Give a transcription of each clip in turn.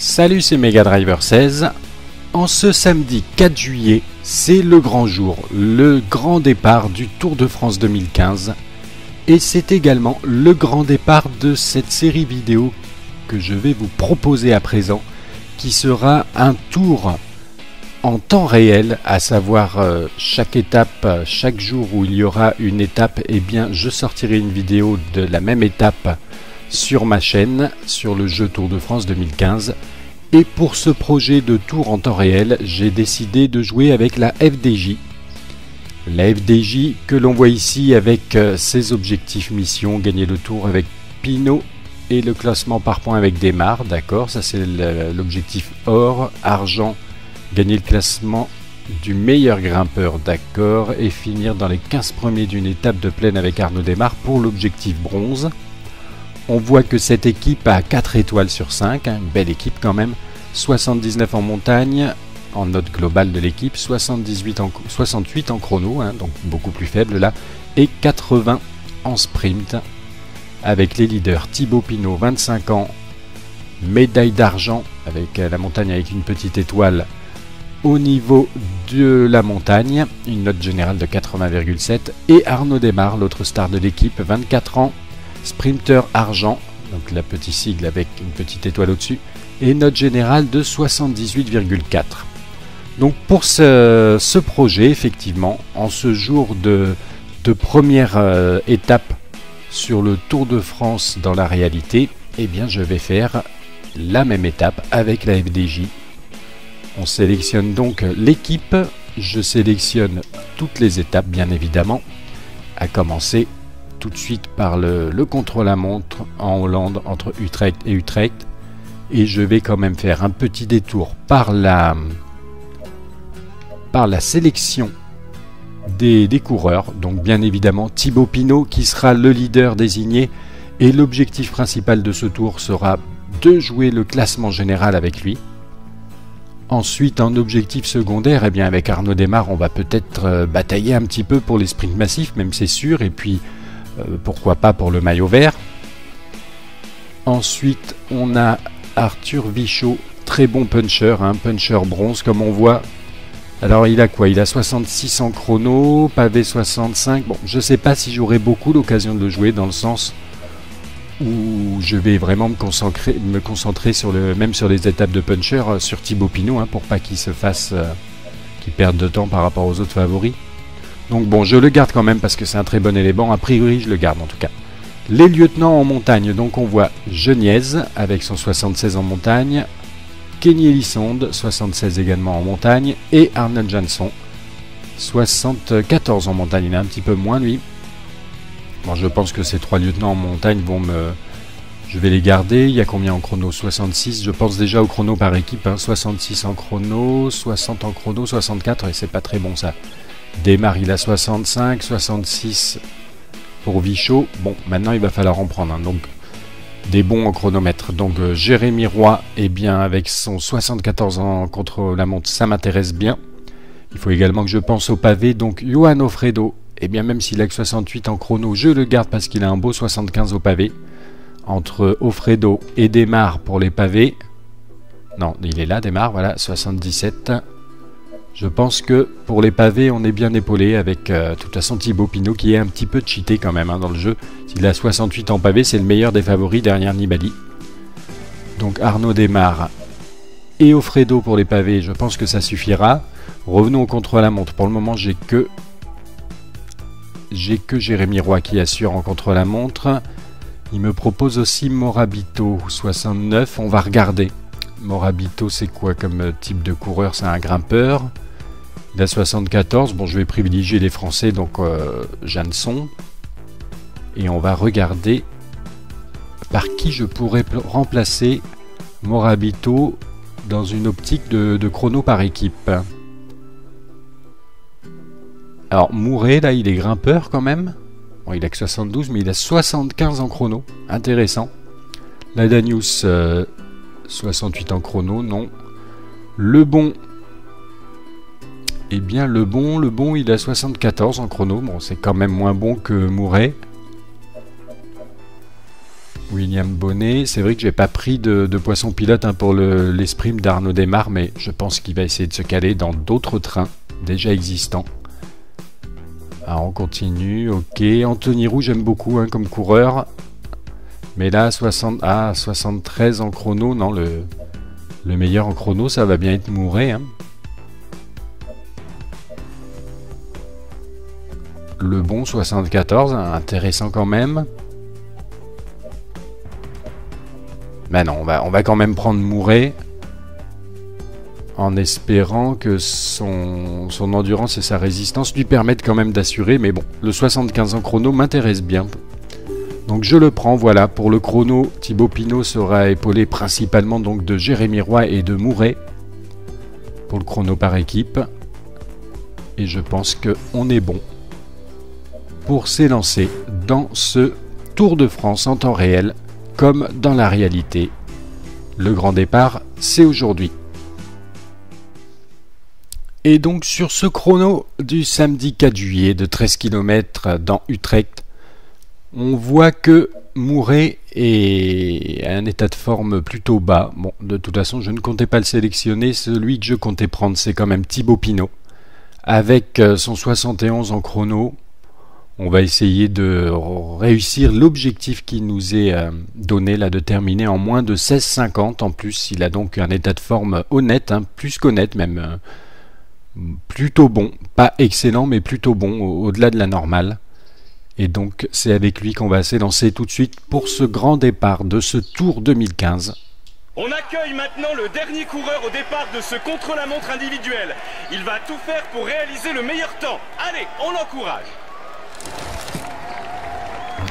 Salut, c'est Megadriver 16. En ce samedi 4 juillet, c'est le grand jour, le grand départ du Tour de France 2015. Et c'est également le grand départ de cette série vidéo que je vais vous proposer à présent, qui sera un tour en temps réel, à savoir chaque étape, chaque jour où il y aura une étape, eh bien je sortirai une vidéo de la même étape sur ma chaîne, sur le jeu Tour de France 2015. Et pour ce projet de tour en temps réel, j'ai décidé de jouer avec la FDJ. La FDJ que l'on voit ici avec ses objectifs missions, gagner le tour avec Pinot et le classement par points avec Desmar, d'accord, ça c'est l'objectif or, argent, gagner le classement du meilleur grimpeur, d'accord, et finir dans les 15 premiers d'une étape de plaine avec Arnaud Desmar pour l'objectif bronze. On voit que cette équipe a 4 étoiles sur 5, hein, une belle équipe quand même, 79 en montagne, en note globale de l'équipe, 68 en chrono, hein, donc beaucoup plus faible là, et 80 en sprint, avec les leaders Thibaut Pinot, 25 ans, médaille d'argent avec la montagne avec une petite étoile au niveau de la montagne, une note générale de 80,7, et Arnaud Desmar, l'autre star de l'équipe, 24 ans, sprinter argent, donc la petite sigle avec une petite étoile au-dessus, et note générale de 78,4. Donc pour ce projet, effectivement, en ce jour de première étape sur le Tour de France dans la réalité, eh bien je vais faire la même étape avec la FDJ. On sélectionne donc l'équipe, je sélectionne toutes les étapes bien évidemment, à commencer tout de suite par le contre-la-montre en Hollande entre Utrecht et Utrecht, et je vais quand même faire un petit détour par la sélection des coureurs, donc bien évidemment Thibaut Pinot qui sera le leader désigné, et l'objectif principal de ce tour sera de jouer le classement général avec lui. Ensuite, en objectif secondaire, eh bien avec Arnaud Desmar, on va peut-être batailler un petit peu pour les sprints massifs, même c'est sûr, et puis pourquoi pas pour le maillot vert. Ensuite, on a Arthur Vichot, très bon puncher, hein, puncher bronze comme on voit. Alors il a quoi? Il a 66 en chrono, pavé 65. Bon, je sais pas si j'aurai beaucoup l'occasion de le jouer, dans le sens où je vais vraiment me concentrer sur même sur les étapes de puncher sur Thibaut Pinot, hein, pour pas qu'il se fasse qu'il perde de temps par rapport aux autres favoris. Donc bon, je le garde quand même parce que c'est un très bon élément. A priori, je le garde en tout cas. Les lieutenants en montagne, donc on voit Geniez avec son 76 en montagne, Kenny Elissonde, 76 également en montagne, et Arnold Jansson, 74 en montagne. Il est un petit peu moins lui. Bon, je pense que ces 3 lieutenants en montagne je vais les garder. Il y a combien en chrono? 66. Je pense déjà au chrono par équipe, hein. 66 en chrono, 60 en chrono, 64, et c'est pas très bon ça. Desmar il a 65, 66 pour Vichot. Bon, maintenant il va falloir en prendre, hein. Donc des bons en chronomètre. Donc Jérémy Roy, eh bien avec son 74 ans contre la montre, ça m'intéresse bien. Il faut également que je pense au pavé. Donc Johan Offredo, eh bien même s'il a que 68 en chrono, je le garde parce qu'il a un beau 75 au pavé. Entre Offredo et Desmar pour les pavés. Non, il est là Desmar, voilà, 77. Je pense que pour les pavés, on est bien épaulé avec de toute façon Thibaut Pinot qui est un petit peu cheaté quand même, hein, dans le jeu. S'il a 68 en pavé, c'est le meilleur des favoris derrière Nibali. Donc Arnaud Desmar et Offredo pour les pavés, je pense que ça suffira. Revenons au contre-la-montre. Pour le moment, j'ai que Jérémy Roy qui assure en contre-la-montre. Il me propose aussi Morabito, 69. On va regarder. Morabito, c'est quoi comme type de coureur? C'est un grimpeur. Il a 74. Bon, je vais privilégier les Français, donc Jansson. Et on va regarder par qui je pourrais remplacer Morabito dans une optique de chrono par équipe. Alors, Mouret, là, il est grimpeur quand même. Bon, il a que 72, mais il a 75 en chrono. Intéressant. Ladanius, 68 en chrono, non. Lebon, eh bien Lebon, il a 74 en chrono. Bon, c'est quand même moins bon que Mouret. William Bonnet. C'est vrai que j'ai pas pris de poisson pilote hein, pour l'esprit d'Arnaud Desmar, mais je pense qu'il va essayer de se caler dans d'autres trains déjà existants. Alors on continue, ok. Anthony Roux, j'aime beaucoup hein, comme coureur. Mais là, 73 en chrono, non, le meilleur en chrono, ça va bien être Mouret. Hein. Le bon 74, intéressant quand même. Mais non, on va quand même prendre Mouret. En espérant que son endurance et sa résistance lui permettent quand même d'assurer. Mais bon, le 75 en chrono m'intéresse bien. Donc je le prends, voilà. Pour le chrono, Thibaut Pinot sera épaulé principalement donc de Jérémy Roy et de Mouret. Pour le chrono par équipe. Et je pense qu'on est bon pour s'élancer dans ce Tour de France en temps réel, comme dans la réalité. Le grand départ, c'est aujourd'hui. Et donc sur ce chrono du samedi 4 juillet de 13 km dans Utrecht, on voit que Mouret est à un état de forme plutôt bas. Bon, de toute façon, je ne comptais pas le sélectionner. Celui que je comptais prendre, c'est quand même Thibaut Pinot. Avec son 71 en chrono, on va essayer de réussir l'objectif qui nous est donné, là, de terminer en moins de 16,50. En plus, il a donc un état de forme honnête, hein, plus qu'honnête même. Plutôt bon, pas excellent mais plutôt bon, au-delà de la normale. Et donc c'est avec lui qu'on va s'élancer tout de suite pour ce grand départ de ce Tour 2015. On accueille maintenant le dernier coureur au départ de ce contre-la-montre individuel. Il va tout faire pour réaliser le meilleur temps. Allez, on l'encourage.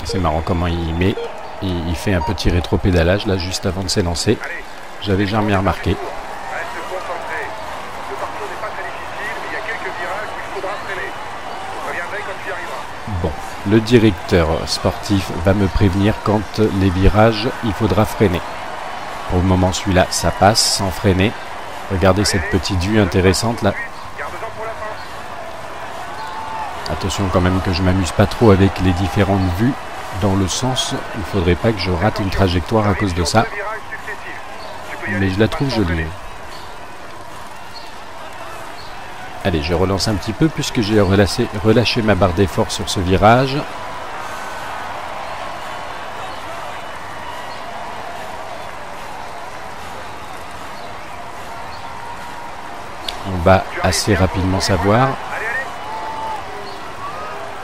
C'est marrant comment il fait un petit rétro-pédalage là juste avant de s'élancer. J'avais jamais remarqué. Bon, le directeur sportif va me prévenir quand les virages, il faudra freiner. Pour le moment, celui-là, ça passe sans freiner. Regardez cette petite vue intéressante là. Attention quand même que je m'amuse pas trop avec les différentes vues. Dans le sens, il faudrait pas que je rate une trajectoire à cause de ça. Mais je la trouve jolie. Allez, je relance un petit peu puisque j'ai relâché ma barre d'effort sur ce virage. On va assez rapidement savoir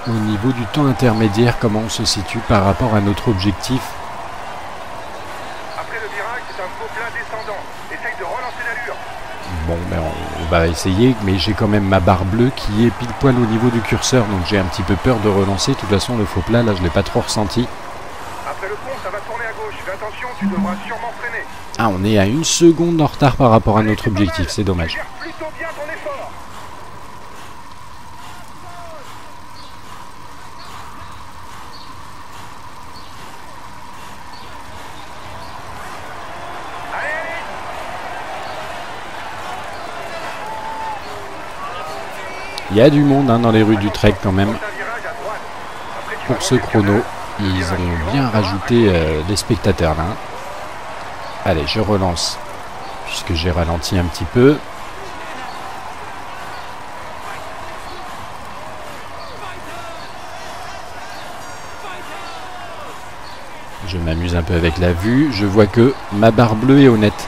au niveau du temps intermédiaire comment on se situe par rapport à notre objectif. Après le virage, c'est un faux plat descendant. Essaye de relancer l'allure. Bon, ben on va essayer, mais j'ai quand même ma barre bleue qui est pile poil au niveau du curseur, donc j'ai un petit peu peur de relancer. De toute façon, le faux plat, là, je ne l'ai pas trop ressenti. Après le pont, ça va tourner à gauche. Fais attention, tu devras sûrement freiner. Ah, on est à 1 seconde en retard par rapport à notre objectif, c'est dommage. Tu gères plutôt bien ton effort. Il y a du monde hein, dans les rues d'Utrecht quand même. Pour ce chrono, ils ont bien rajouté des spectateurs là. Allez, je relance, puisque j'ai ralenti un petit peu. Je m'amuse un peu avec la vue. Je vois que ma barre bleue est honnête.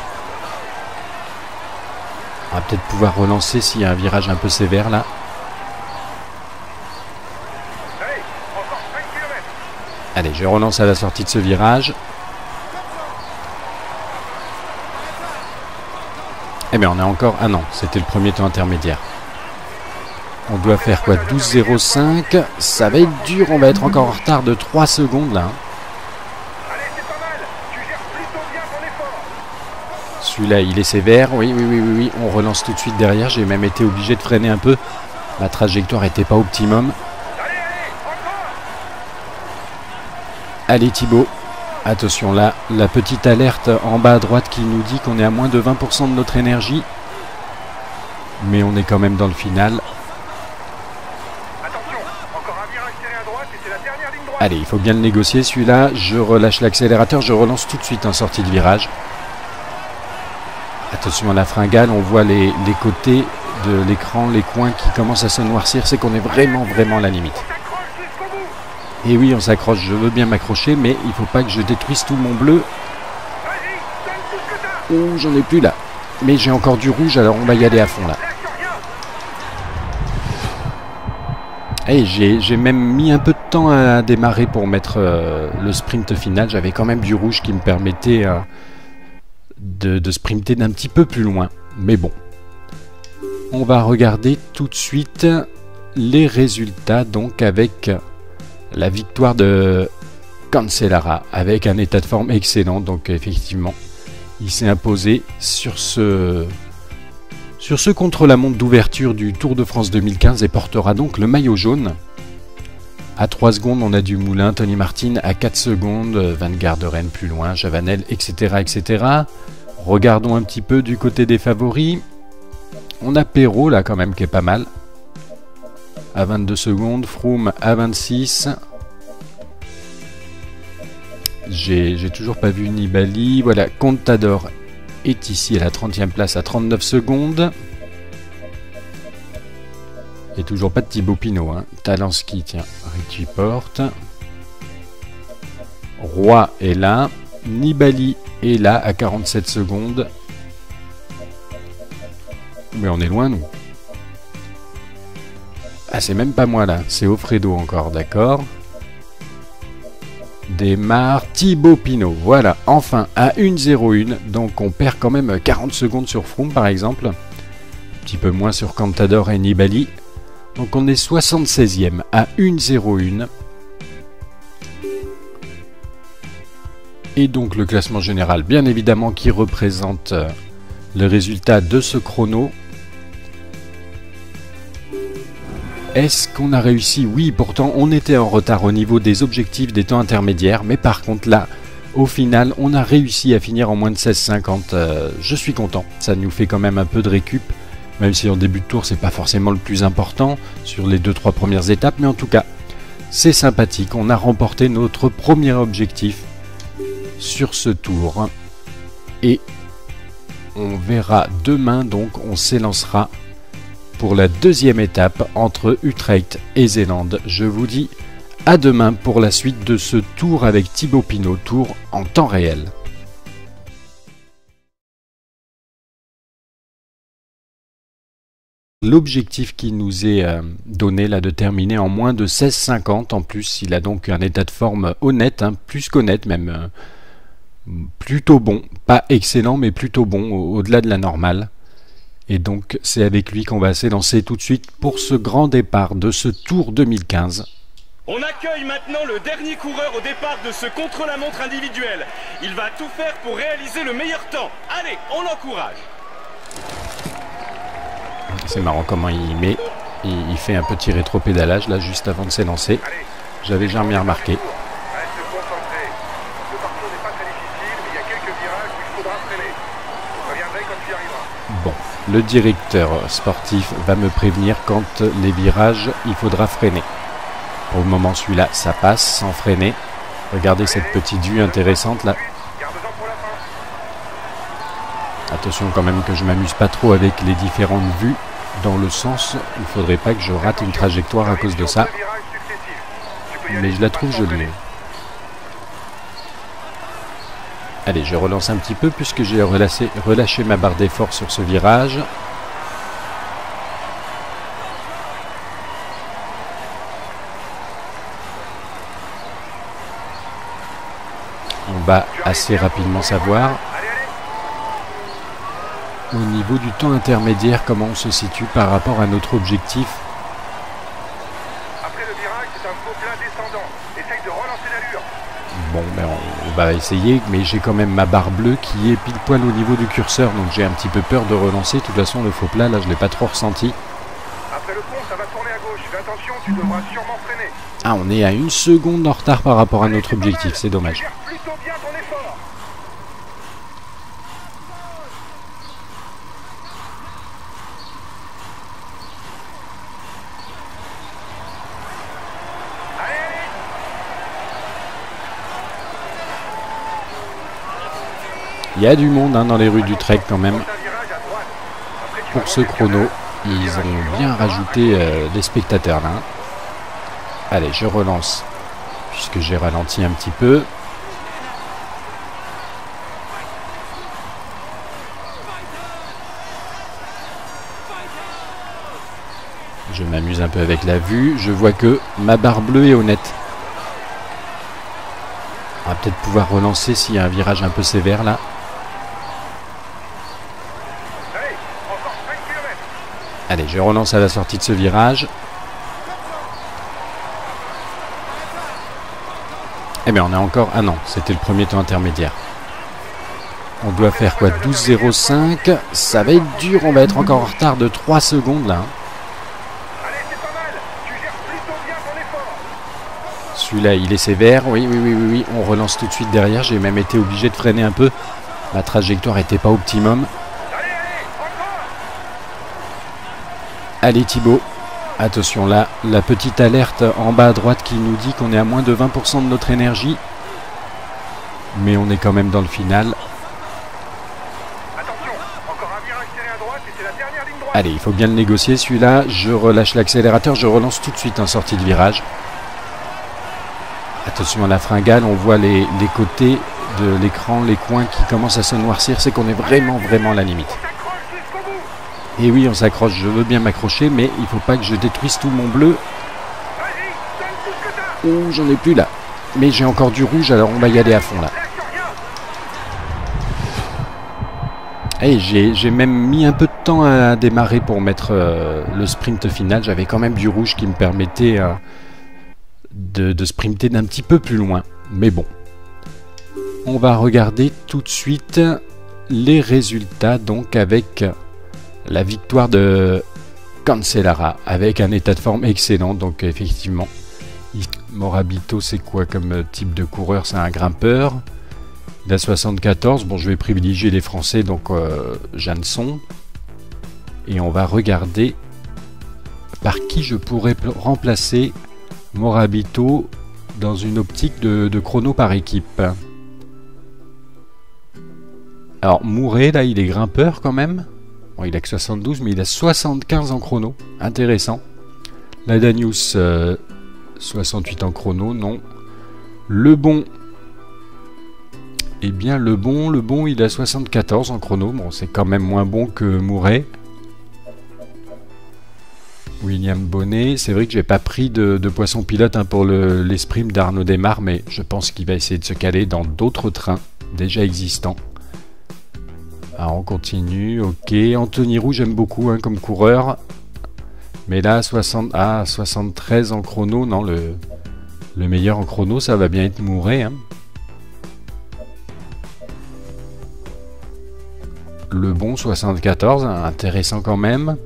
On va peut-être pouvoir relancer s'il y a un virage un peu sévère là. Allez, je relance à la sortie de ce virage. Eh bien, on a encore... Ah non, c'était le premier temps intermédiaire. On doit faire quoi? 12,05. Ça va être dur, on va être encore en retard de 3 secondes là. Celui-là, il est sévère. Oui. On relance tout de suite derrière. J'ai même été obligé de freiner un peu. La trajectoire n'était pas optimum. Allez Thibaut, attention là, la petite alerte en bas à droite qui nous dit qu'on est à moins de 20% de notre énergie. Mais on est quand même dans le final. Allez, il faut bien le négocier celui-là. Je relâche l'accélérateur, je relance tout de suite en sortie de virage. Attention à la fringale, on voit les côtés de l'écran, les coins qui commencent à se noircir. C'est qu'on est vraiment à la limite. Et oui, on s'accroche, je veux bien m'accrocher, mais il ne faut pas que je détruise tout mon bleu. Oh, j'en ai plus là. Mais j'ai encore du rouge, alors on va y aller à fond là. Et j'ai même mis un peu de temps à démarrer pour mettre le sprint final. J'avais quand même du rouge qui me permettait de sprinter d'un petit peu plus loin. Mais bon. On va regarder tout de suite les résultats. Donc avec la victoire de Cancellara. Avec un état de forme excellent. Donc effectivement, il s'est imposé sur ce contre-la-montre d'ouverture du Tour de France 2015 et portera donc le maillot jaune. À 3 secondes, on a du Moulin, Tony Martin à 4 secondes, Van Garderen plus loin, Chavanel, etc., etc. Regardons un petit peu du côté des favoris. On a Perrault là quand même qui est pas mal. À 22 secondes, Froome à 26. J'ai toujours pas vu Nibali. Voilà, Contador est ici à la 30e place à 39 secondes. Et toujours pas de Thibaut Pinot. Hein. Talanski, tiens, Richie Porte. Roy est là. Nibali est là à 47 secondes. Mais on est loin, nous. Ah, c'est même pas moi là. C'est Offredo encore, d'accord. Démarre Thibaut Pinot, voilà, enfin à 1,01, donc on perd quand même 40 secondes sur Froome par exemple, un petit peu moins sur Contador et Nibali, donc on est 76e à 1,01, et donc le classement général bien évidemment qui représente le résultat de ce chrono. Est-ce qu'on a réussi? Oui, pourtant on était en retard au niveau des objectifs des temps intermédiaires, mais par contre là, au final, on a réussi à finir en moins de 16,50. Je suis content, ça nous fait quand même un peu de récup, même si en début de tour c'est pas forcément le plus important sur les 2-3 premières étapes, mais en tout cas, c'est sympathique. On a remporté notre premier objectif sur ce tour. Et on verra demain, donc on s'élancera pour la deuxième étape entre Utrecht et Zélande. Je vous dis à demain pour la suite de ce tour avec Thibaut Pinot, tour en temps réel. L'objectif qui nous est donné là de terminer en moins de 16,50. En plus, il a donc un état de forme honnête, hein, plus qu'honnête même, plutôt bon, pas excellent mais plutôt bon, au-delà de la normale. Et donc c'est avec lui qu'on va s'élancer tout de suite pour ce grand départ de ce Tour 2015. On accueille maintenant le dernier coureur au départ de ce contre-la-montre individuel. Il va tout faire pour réaliser le meilleur temps. Allez, on l'encourage. C'est marrant comment il met. Il fait un petit rétro-pédalage là juste avant de s'élancer. J'avais jamais remarqué. Reste concentré. Ce parcours n'est pas très difficile, mais il y a quelques virages où il faudra freiner. Je reviendrai quand tu y arriveras. Bon, le directeur sportif va me prévenir quand les virages, il faudra freiner. Pour le moment, celui-là, ça passe sans freiner. Regardez cette petite vue intéressante là. Garde-en pour la fin. Attention quand même que je m'amuse pas trop avec les différentes vues. Dans le sens, il faudrait pas que je rate une trajectoire à cause de ça. Mais je la trouve jolie. Allez, je relance un petit peu puisque j'ai relâché ma barre d'effort sur ce virage. On va assez rapidement savoir au niveau du temps intermédiaire comment on se situe par rapport à notre objectif. Après le virage, c'est un faux plat descendant. Essaye de relancer l'allure. Bon, ben on va essayer, mais j'ai quand même ma barre bleue qui est pile poil au niveau du curseur, donc j'ai un petit peu peur de relancer. De toute façon, le faux plat, là, je ne l'ai pas trop ressenti. Après le pont, ça va tourner à gauche. Fais attention, tu devras sûrement freiner. Ah, on est à 1 seconde en retard par rapport à notre objectif, c'est dommage. Gère plutôt bien ton effort. Allez, allez. Il y a du monde hein, dans les rues d'Utrecht quand même. Pour ce chrono, ils ont bien rajouté les spectateurs là. Allez, je relance, puisque j'ai ralenti un petit peu. Je m'amuse un peu avec la vue. Je vois que ma barre bleue est honnête. On va peut-être pouvoir relancer s'il y a un virage un peu sévère là. Allez, je relance à la sortie de ce virage. Eh bien, on a encore... Ah non, c'était le premier temps intermédiaire. On doit faire quoi? 12,05. Ça va être dur, on va être encore en retard de 3 secondes là. Celui-là, il est sévère. Oui. On relance tout de suite derrière. J'ai même été obligé de freiner un peu. Ma trajectoire n'était pas optimum. Allez Thibaut. Attention là, la petite alerte en bas à droite qui nous dit qu'on est à moins de 20% de notre énergie. Mais on est quand même dans le final. Allez, il faut bien le négocier celui-là. Je relâche l'accélérateur. Je relance tout de suite en sortie de virage. Attention à la fringale, on voit les côtés de l'écran, les coins qui commencent à se noircir, c'est qu'on est vraiment à la limite. Et oui, on s'accroche, je veux bien m'accrocher, mais il ne faut pas que je détruise tout mon bleu. Oh, j'en ai plus là. Mais j'ai encore du rouge, alors on va y aller à fond là. Et j'ai même mis un peu de temps à démarrer pour mettre le sprint final. J'avais quand même du rouge qui me permettait... de sprinter d'un petit peu plus loin. Mais bon. On va regarder tout de suite les résultats. Donc avec la victoire de Cancellara. Avec un état de forme excellent. Donc effectivement. Morabito c'est quoi comme type de coureur? C'est un grimpeur. Il a 74. Bon je vais privilégier les Français. Donc Janson. Et on va regarder par qui je pourrais remplacer Morabito dans une optique de chrono par équipe. Alors Mouret là il est grimpeur quand même. Bon, il a que 72 mais il a 75 en chrono. Intéressant. Ladanius 68 en chrono, non. Lebon. Eh bien Lebon il a 74 en chrono. Bon c'est quand même moins bon que Mouret. William Bonnet, c'est vrai que j'ai pas pris de poisson pilote hein, pour les sprints d'Arnaud Desmar, mais je pense qu'il va essayer de se caler dans d'autres trains déjà existants. Alors on continue, ok. Anthony Roux j'aime beaucoup hein, comme coureur, mais là 73 en chrono, non le meilleur en chrono ça va bien être Mouret. Hein. Le bon 74, hein, intéressant quand même.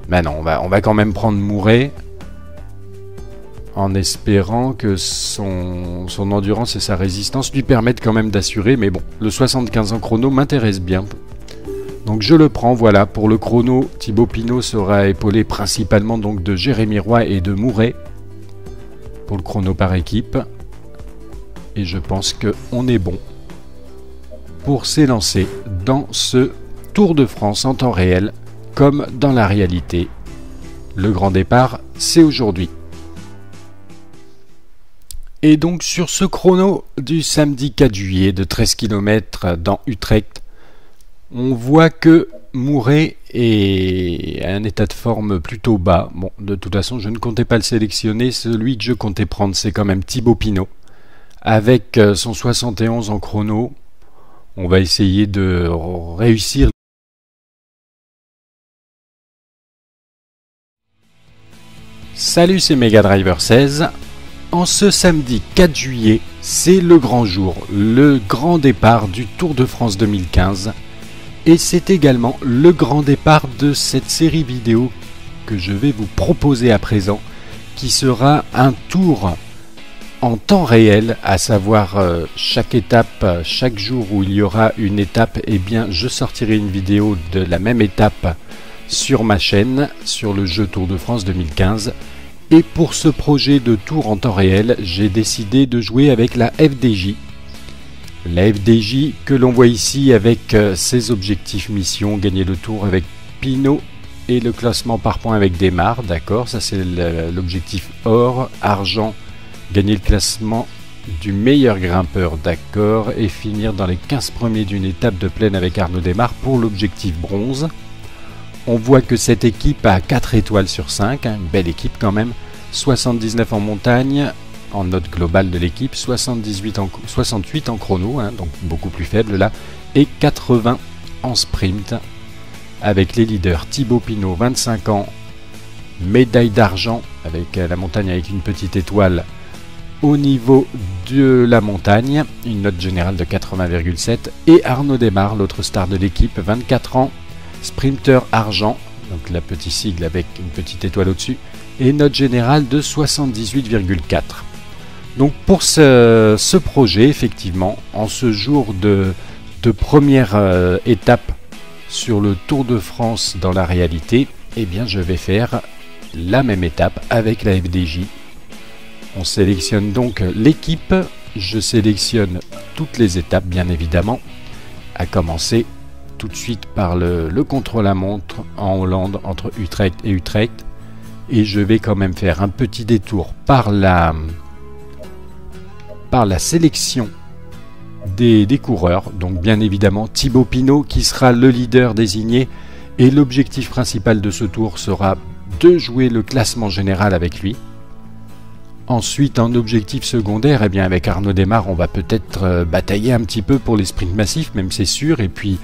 Ben non, on va quand même prendre Mouret en espérant que son endurance et sa résistance lui permettent quand même d'assurer. Mais bon, le 75 en chrono m'intéresse bien. Donc je le prends, voilà. Pour le chrono, Thibaut Pinot sera épaulé principalement donc de Jérémy Roy et de Mouret pour le chrono par équipe. Et je pense qu'on est bon pour s'élancer dans ce Tour de France en temps réel. Comme dans la réalité, le grand départ, c'est aujourd'hui. Et donc sur ce chrono du samedi 4 juillet de 13 km dans Utrecht, on voit que Mouret est à un état de forme plutôt bas. Bon, de toute façon, je ne comptais pas le sélectionner. Celui que je comptais prendre, c'est quand même Thibaut Pinot. Avec son 71 en chrono, on va essayer de réussir. Salut, c'est Mega Driver 16. En ce samedi 4 juillet, c'est le grand jour, le grand départ du Tour de France 2015. Et c'est également le grand départ de cette série vidéo que je vais vous proposer à présent, qui sera un tour en temps réel, à savoir chaque étape, chaque jour où il y aura une étape, eh bien je sortirai une vidéo de la même étape sur ma chaîne, sur le jeu Tour de France 2015. Et pour ce projet de tour en temps réel, j'ai décidé de jouer avec la FDJ. La FDJ que l'on voit ici avec ses objectifs mission, gagner le tour avec Pinot et le classement par points avec Desmar, d'accord, ça c'est l'objectif or, argent, gagner le classement du meilleur grimpeur, d'accord, et finir dans les 15 premiers d'une étape de plaine avec Arnaud Desmar pour l'objectif bronze. On voit que cette équipe a 4 étoiles sur 5, hein, une belle équipe quand même, 79 en montagne, en note globale de l'équipe, 68 en chrono, hein, donc beaucoup plus faible là, et 80 en sprint, avec les leaders Thibaut Pinot, 25 ans, médaille d'argent, avec la montagne avec une petite étoile au niveau de la montagne, une note générale de 80,7, et Arnaud Desmar, l'autre star de l'équipe, 24 ans, sprinter argent, donc la petite sigle avec une petite étoile au-dessus, et note générale de 78,4. Donc pour ce projet, effectivement, en ce jour de première étape sur le Tour de France dans la réalité, eh bien je vais faire la même étape avec la FDJ. On sélectionne donc l'équipe, je sélectionne toutes les étapes bien évidemment, à commencer tout de suite par le contre-la-montre en Hollande entre Utrecht et Utrecht, et je vais quand même faire un petit détour par la sélection des coureurs, donc bien évidemment Thibaut Pinot qui sera le leader désigné, et l'objectif principal de ce tour sera de jouer le classement général avec lui. Ensuite, en objectif secondaire, eh bien avec Arnaud Desmar, on va peut-être batailler un petit peu pour les sprints massifs, même c'est sûr, et puis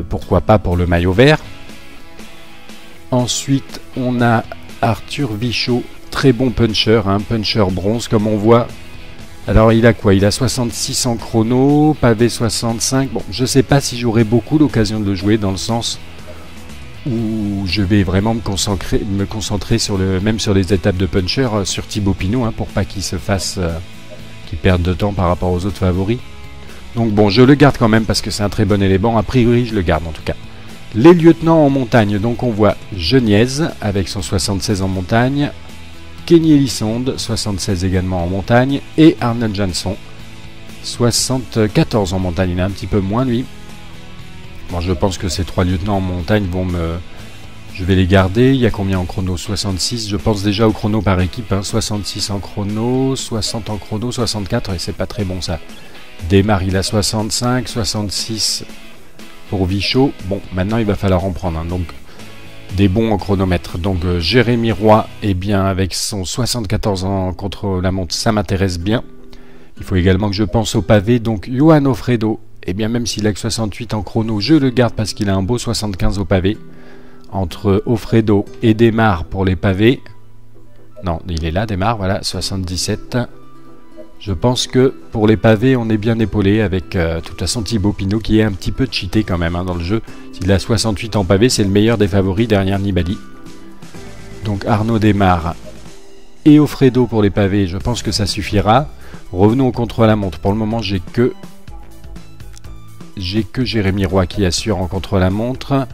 pourquoi pas pour le maillot vert. Ensuite, on a Arthur Vichot, très bon puncher, hein, puncher bronze comme on voit. Alors il a quoi? Il a 66 en chrono, pavé 65. Bon, je sais pas si j'aurai beaucoup l'occasion de le jouer, dans le sens où je vais vraiment me concentrer sur même sur les étapes de puncher sur Thibaut Pinot, hein, pour pas qu'il se fasse qu'il perde de temps par rapport aux autres favoris. Donc bon, je le garde quand même parce que c'est un très bon élément. A priori, je le garde en tout cas. Les lieutenants en montagne, donc on voit Geniez avec son 76 en montagne, Kenny Elissonde, 76 également en montagne, et Arnold Jansson, 74 en montagne. Il a un petit peu moins lui. Bon, je pense que ces 3 lieutenants en montagne je vais les garder. Il y a combien en chrono? 66. Je pense déjà au chrono par équipe, hein. 66 en chrono, 60 en chrono, 64, et c'est pas très bon ça. Desmar, il a 65, 66 pour Vichot. Bon, maintenant il va falloir en prendre, hein. Donc des bons en chronomètre. Donc Jérémy Roy, eh bien avec son 74 ans contre la montre, ça m'intéresse bien. Il faut également que je pense au pavé. Donc Johan Offredo, eh bien même s'il a que 68 en chrono, je le garde parce qu'il a un beau 75 au pavé. Entre Offredo et Desmar pour les pavés. Non, il est là, Desmar, voilà, 77. Je pense que pour les pavés, on est bien épaulé avec de toute façon Thibaut Pinot qui est un petit peu cheaté quand même, hein, dans le jeu. S'il a 68 en pavé, c'est le meilleur des favoris derrière Nibali. Donc Arnaud Desmar et Offredo pour les pavés, je pense que ça suffira. Revenons au contre-la-montre. Pour le moment, j'ai que Jérémy Roy qui assure en contre-la-montre.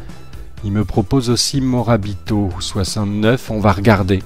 Il me propose aussi Morabito, 69. On va regarder.